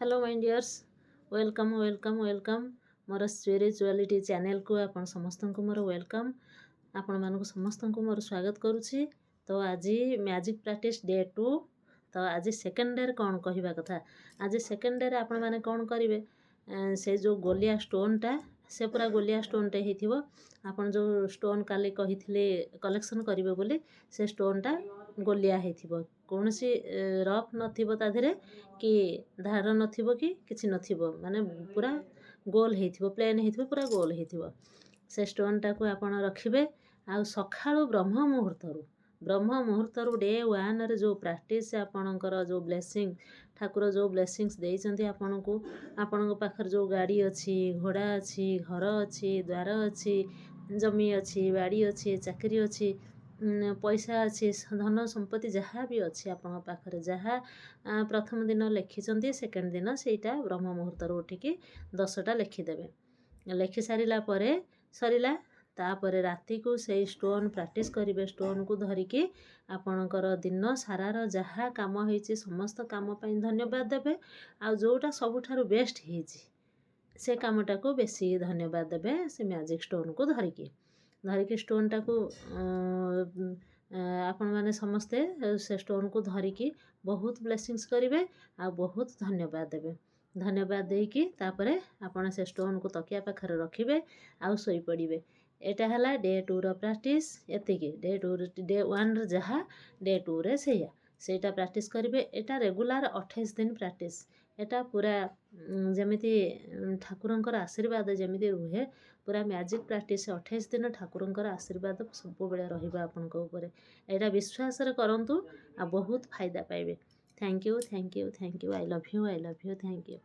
Hello my dears, welcome welcome welcome more spirituality channel को आपण समस्त को मोर वेलकम। आपण मानक समस्त को मोर स्वागत करुछि। तो आज मैजिक प्रैक्टिस डे 2। तो आज सेकेंड डे कौन कहवा कथा, आज सेकेंड डे आपण माने कौन करेंगे, से जो गोलिया स्टोनटा से पूरा गोलिया स्टोनटे होइथिबो। आपण जो स्टोन काली कहिथिले कलेक्शन करिवे बोली से स्टोनटा गोलिया होइथिबो, कोनोसी रफ नथिबो ता धरे कि धार नथिबो कि किछि नथिबो, माने पूरा गोल होइथिबो, प्लेन होइथिबो, पूरा गोल होइथिबो। से स्टोनटा को आपण रखिबे। आ सखाळु ब्रह्म मुहूर्तरु डे 1 रे जो प्रैक्टिस आपणकर जो ब्लेसिंग ठाकुर जो ब्लेसिंग्स देइचंती आपणको, आपणको पाखर जो गाड़ी अच्छी, घोड़ा अच्छी, घर अच्छी, द्वार अच्छी, जमी अच्छी, बाड़ी अच्छी, चाकरी अच्छी, पैसा अच्छी, धन संपत्ति जहाँ भी अच्छी आपण पाखरे, जहाँ प्रथम दिन लिखिचंती सेकेंड दिन सेटा ब्रह्म मुहूर्तरु उठिकी 10टा लिखिदेबे। लिखि सारिला परे सरिला। तापर राति को से स्टोन प्रैक्टिस करेंगे। स्टोन को धरिकी आपणकर दिन सारार जहाँ काम होइछि समस्त काम पाई धन्यवाद देबे। आ जोटा सबुठारु बेस्ट होइछि से कामटा को बेसी धन्यवाद देबे। से मैजिक स्टोन को धरिकी स्टोनटा को आपण माने समस्ते से स्टोन को धरिकी बहुत ब्लेसिंग्स करेंगे आ बहुत धन्यवाद देबे। धन्यवाद देकी तापरे आपण से स्टोन को तकिया पाखरे रखिबे आ सोई पड़िबे। एटा हला डे 2 रो प्रैक्टिस। एतिकी डे 1 रे जहाँ डे 2 रे सेटा प्रैक्टिस करेंगे। एटा रेगुलर 28 दिन प्रैक्टिस। एटा पूरा जमिति ठाकुरंकर आशीर्वाद जमिति रुहे, पूरा मैजिक प्रैक्टिस 28 दिन ठाकुरंकर आशीर्वाद सब बेले रहिबा आपनक ऊपर। एटा विश्वास रे करंतु आ बहुत फायदा पाइबे। Thank you thank you thank you. I love you thank you.